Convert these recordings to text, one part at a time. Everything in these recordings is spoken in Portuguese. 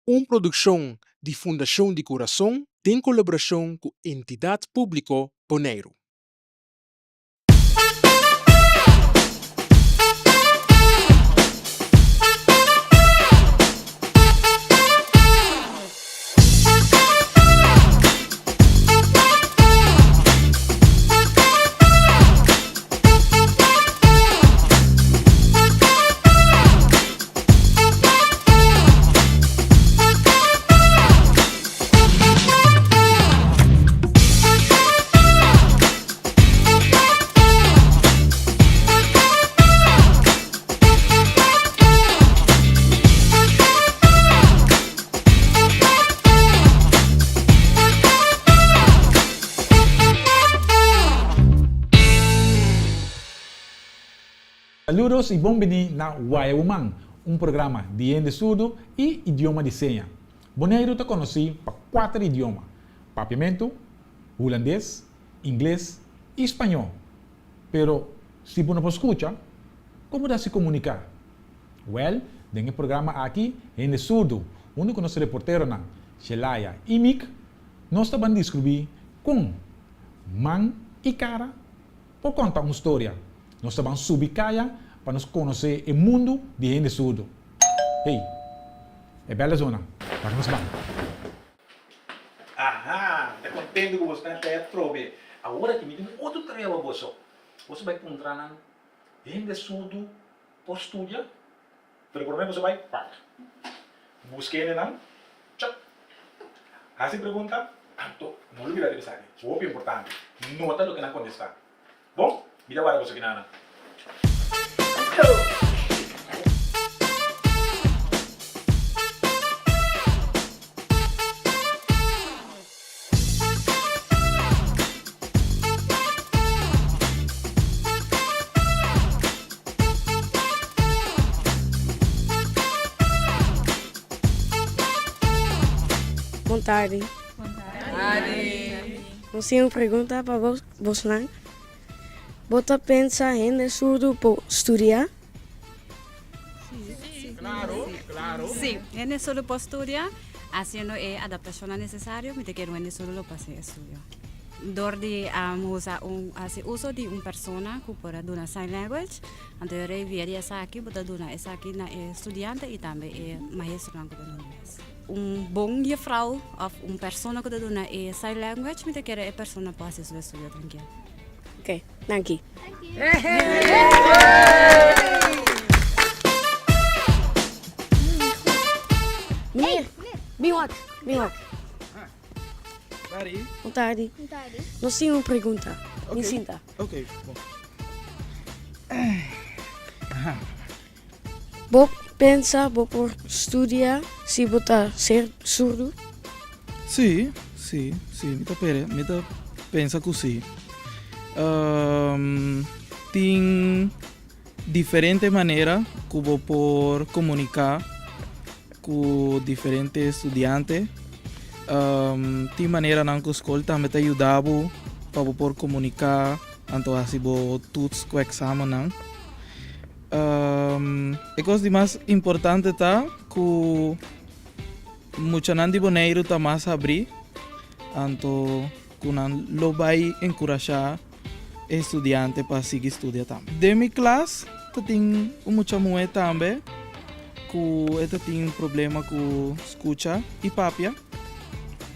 Uma produção de Fundação de Coração tem colaboração com a entidade pública Bonaire. Saludos y bienvenidos na Waiumang, un programa de surdo y idioma de señas. Bonaire te conocí para 4 idiomas: papiamento, holandés, inglés y español. Pero si você não escuta, como dá se comunicar? Well, en el programa aquí, en surdo, onde que nosso reportero na Shelaya y Mick, nós vamos descobrir com man e cara por contar uma história. Nós vamos subir caia para nos conhecer o mundo de gente surdo. Hey, é bela zona. Para nós vamos. Aham, estou contente com você até prove. Agora que me tem outro trabalho você. Você vai encontrar na gente surdo por estudar. Pero por você vai, busque ele não. Tchau. Assim pergunta, não olvide de pensar. O que é importante. Nota o que não contestar. Bom? Mira agora você que nada. Boa tarde. Eu tenho uma pergunta para você. Você pensa em surdo por estudar? Claro. Sí, en solo por estudiar, haciendo adaptación necesaria, me te quiero en solo para hacer estudio. Dordi hace uso de una persona que puede dar sign language, antes de ver esa aquí, puede dar esa aquí na estudiante y también maestro que da inglés. Un bom juffrouw of una persona que da sign language, me te quiero persona para hacer su estudio tranquilo. Ok, dank je. Meneer, Binwak. Boa tarde. Nós temos uma pergunta. Me sinta. Ok, bom. Você pensa por estudar se você ser surdo? Sim, me pensa que sim. Tem diferentes maneiras que vou por comunicar com diferentes estudantes. Tem maneira na escola também te ajudava para por comunicar, então assim vou todos com o exame não. A coisa mais importante tá que muita gente Bonaire tá mais abrir, então que não lo vai encorajar estudante para seguir estudar também. De minha classe, tem muita mulher também que tem problema com escuta e papia.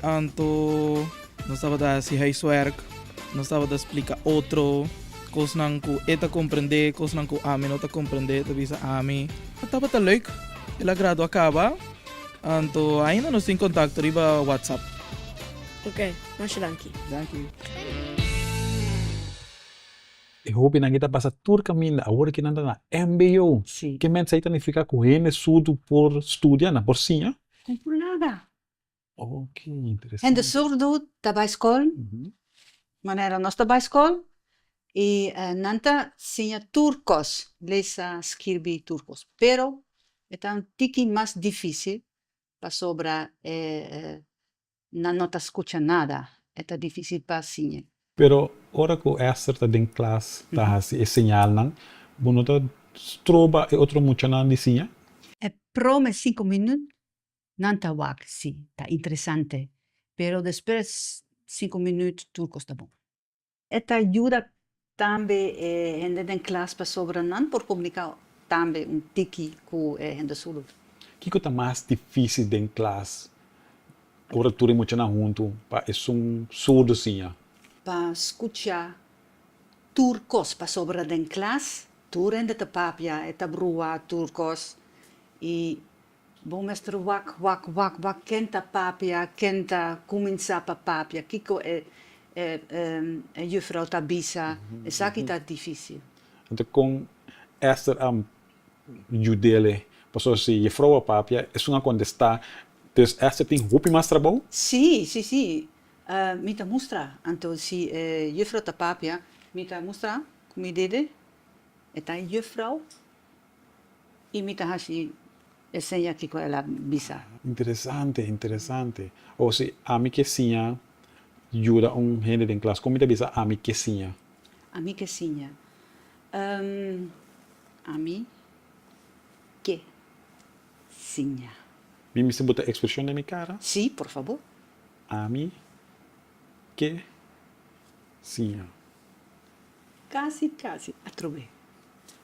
Então, nós estamos a fazer huiswerk, nós estamos a explicar outro, coisas que ela compreende, coisas que a mim não compreende, talvez a mim. Estava tão leuk, ela grado acaba, então ainda nós temos contato via WhatsApp. Ok, mas dank je. Dank Eu hoop que kita passa todo caminho, agora que nanda na MBO. Sim. Que men sai significa que gente surdo por estudar na por sinha? Não por nada. Ok, interessante. En de surdo tá bij school, wanneer nós tá bij school, e nanta sinha turcos, lesa escrever turcos. Pero é um tiki mais difícil para sobra, não tá escuta nada, é difícil para sinha. Pero ora que é certa em classe, tá assim, é sinal não, bonota trova e outro muito não de sinha? É prome 5 minutos, Nanta wak, sí, está interesante. Pero después 5 minutos turco está bom. Esta ayuda también gente en clase para sobre nan por comunicar también un tiki con gente solo. O que está mais difícil dentro da classe? Agora tudo muito na junto, para é surdo sim. Para escuchar turcos para sobre en clase, turen de papia, eta brua turcos y bom mestre wak kenta papia, kenta comincia pa papia, kiko juffrouw Tabisa, esa aqui tá difícil. Então, com esta judele, passou assim, a frau papia, é uma contestar, então esta tem roupa mais trabalho? Sí. Mita mostra, então se juffrouw Tapapia, mita mostra, como dede, eta juffrouw, e mita hashi enseña que ela bisa. Interessante. Ou se a mim que sim, ajuda gente em classe, como bisa a mim que sim? A mim que sim. A mim que sim. Me se botar expressão na minha cara? Sim, por favor. A mim que sim. Casi, atrove.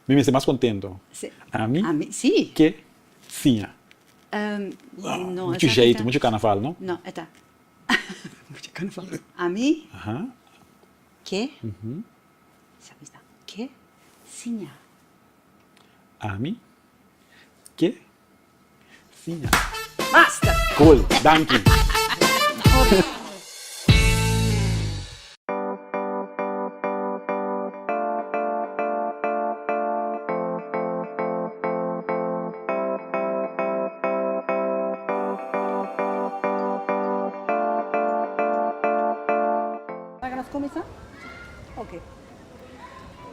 Me se mais contento. Sí. A mim sim. que sim. No, Muito jeito, muito carnaval, não? Não, está. Muito carnaval. A mim que sabe que sim. A mim que sim. Basta. Cool, danke. ¿Vamos a comenzar? Ok.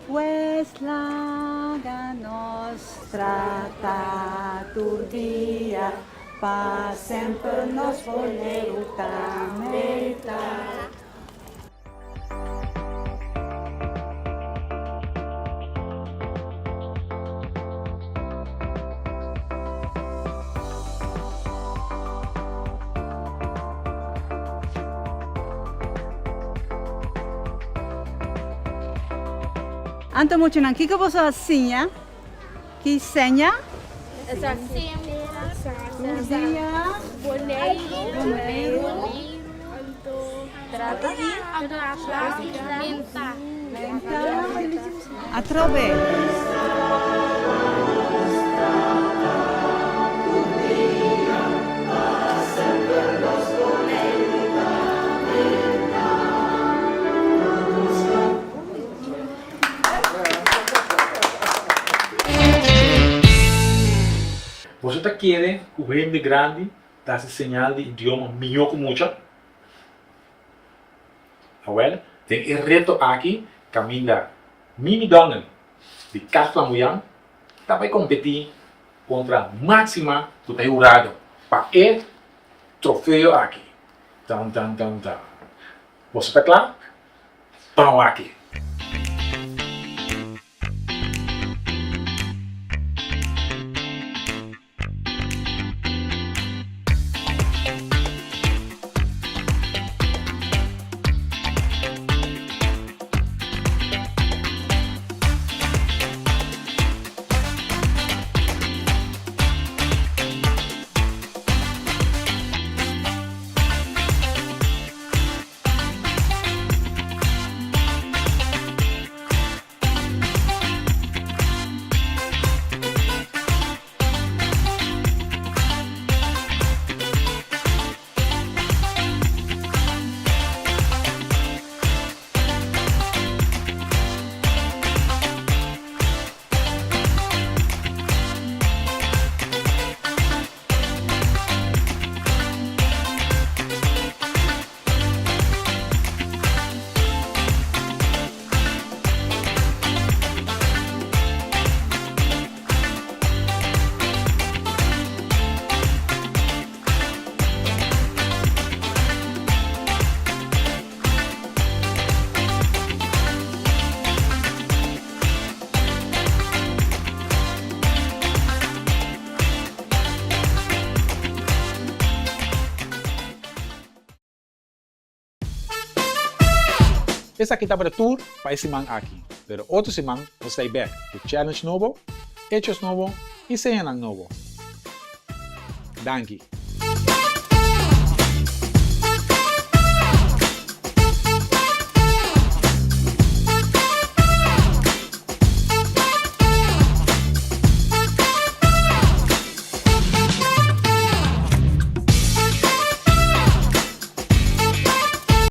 Pues la nostra taturdia pa sempre nos voler meta. Anto mo chinan kiko boso asinya. Ki senya. Turdia. Boneiro. Atrove. Você está querendo o gente grande dar señal de idioma melhor que mucha? Well, tem o reto aqui, Camila Mimi Dongen, de Castro Muyang, vai competir contra a máxima do jurado para o troféu aqui. Você está claro? Vamos aqui. Essa aqui estava de tour para esse man aqui. Pero outro semana, vou estar back com challenge novo, hechos novo e senha novo. Danke.